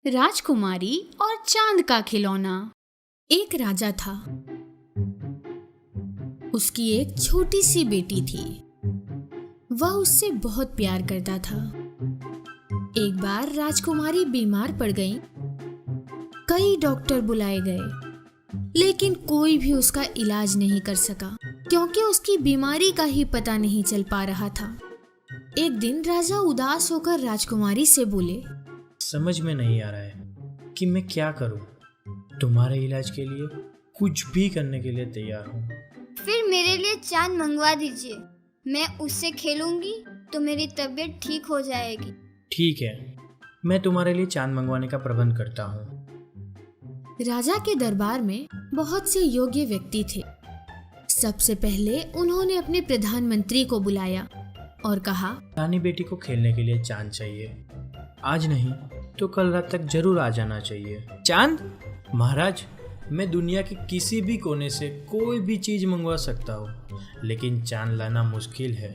राजकुमारी और चांद का खिलौना। एक राजा था। उसकी एक छोटी सी बेटी थी। वह उससे बहुत प्यार करता था। एक बार राजकुमारी बीमार पड़ गई। कई डॉक्टर बुलाए गए, लेकिन कोई भी उसका इलाज नहीं कर सका, क्योंकि उसकी बीमारी का ही पता नहीं चल पा रहा था। एक दिन राजा उदास होकर राजकुमारी से बोले, समझ में नहीं आ रहा है कि मैं क्या करूं। तुम्हारे इलाज के लिए कुछ भी करने के लिए तैयार हूं। फिर मेरे लिए चांद मंगवा दीजिए। मैं उससे खेलूंगी तो मेरी तबीयत ठीक हो जाएगी। ठीक है, मैं तुम्हारे लिए चांद मंगवाने का प्रबंध करता हूँ। राजा के दरबार में बहुत से योग्य व्यक्ति थे। सबसे पहले उन्होंने अपने प्रधानमंत्री को बुलाया और कहा, रानी बेटी को खेलने के लिए चांद चाहिए। आज नहीं तो कल रात तक जरूर आ जाना चाहिए। चांद? महाराज, मैं दुनिया के किसी भी कोने से कोई भी चीज मंगवा सकता हूँ, लेकिन चांद लाना मुश्किल है।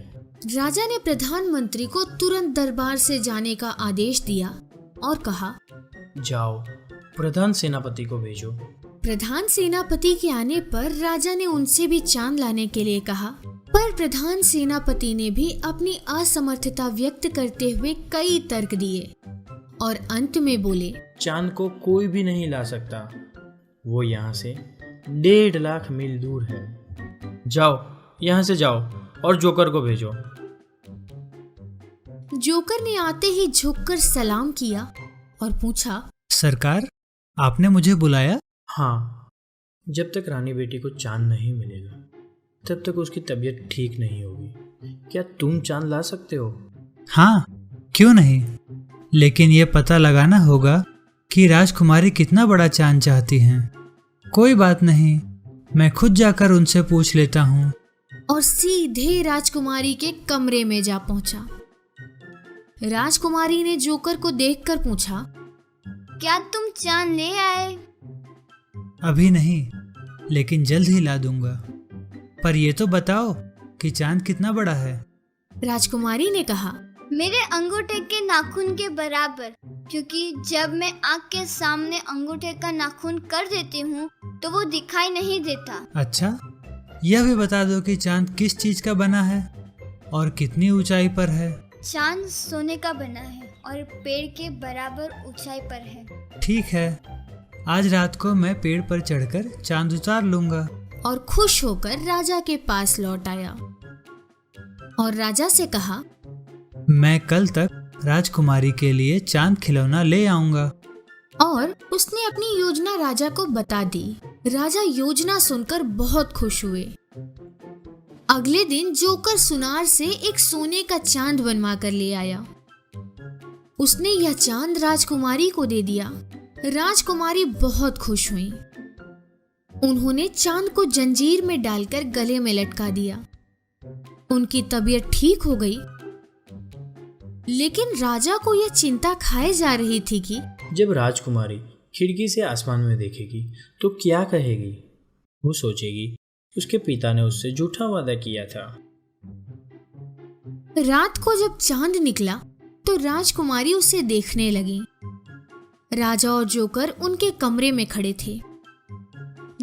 राजा ने प्रधानमंत्री को तुरंत दरबार से जाने का आदेश दिया और कहा, जाओ प्रधान सेनापति को भेजो। प्रधान सेनापति के आने पर राजा ने उनसे भी चांद लाने के लिए कहा, पर प्रधान सेनापति ने भी अपनी असमर्थता व्यक्त करते हुए कई तर्क दिए और अंत में बोले, चांद को कोई भी नहीं ला सकता। वो यहाँ से 1.5 लाख मील दूर है। जाओ यहाँ से जाओ और जोकर को भेजो। जोकर ने आते ही झुककर सलाम किया और पूछा, सरकार, आपने मुझे बुलाया? हाँ, जब तक रानी बेटी को चांद नहीं मिलेगा तब तक उसकी तबीयत ठीक नहीं होगी। क्या तुम चांद ला सकते हो? हाँ, क्यों नहीं, लेकिन ये पता लगाना होगा कि राजकुमारी कितना बड़ा चांद चाहती हैं। कोई बात नहीं, मैं खुद जाकर उनसे पूछ लेता हूँ। और सीधे राजकुमारी के कमरे में जा पहुंचा। राजकुमारी ने जोकर को देखकर पूछा, क्या तुम चांद ले आए? अभी नहीं, लेकिन जल्द ही ला दूंगा। पर ये तो बताओ कि चांद कितना बड़ा है? राजकुमारी ने कहा, मेरे अंगूठे के नाखून के बराबर, क्योंकि जब मैं आँख के सामने अंगूठे का नाखून कर देती हूँ तो वो दिखाई नहीं देता। अच्छा, यह भी बता दो कि चांद किस चीज का बना है और कितनी ऊंचाई पर है? चांद सोने का बना है और पेड़ के बराबर ऊंचाई पर है। ठीक है, आज रात को मैं पेड़ पर चढ़कर चांद उतार लूंगा। और खुश होकर राजा के पास लौट आया और राजा से कहा, मैं कल तक राजकुमारी के लिए चांद खिलौना ले आऊंगा। और उसने अपनी योजना राजा को बता दी। राजा योजना सुनकर बहुत खुश हुए। अगले दिन जोकर सुनार से एक सोने का चांद बनवा कर ले आया। उसने यह चांद राजकुमारी को दे दिया। राजकुमारी बहुत खुश हुई। उन्होंने चांद को जंजीर में डालकर गले में लटका दिया। उनकी तबीयत ठीक हो गई। लेकिन राजा को यह चिंता खाए जा रही थी कि जब राजकुमारी खिड़की से आसमान में देखेगी तो क्या कहेगी? वो सोचेगी उसके पिता ने उससे झूठा वादा किया था। रात को जब चांद निकला तो राजकुमारी उसे देखने लगी। राजा और जोकर उनके कमरे में खड़े थे।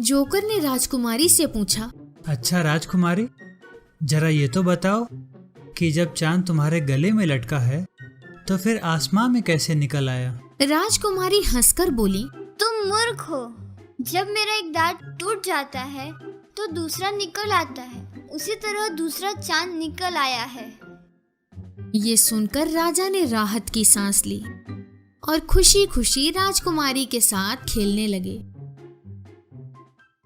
जोकर ने राजकुमारी से पूछा, अच्छा राजकुमारी, जरा ये तो बताओ कि जब चांद तुम्हारे गले में लटका है तो फिर आसमान में कैसे निकल आया? राजकुमारी हंसकर बोली, तुम मूर्ख हो। जब मेरा एक दांत टूट जाता है तो दूसरा निकल आता है, उसी तरह दूसरा चांद निकल आया है। ये सुनकर राजा ने राहत की सांस ली और खुशी खुशी राजकुमारी के साथ खेलने लगे।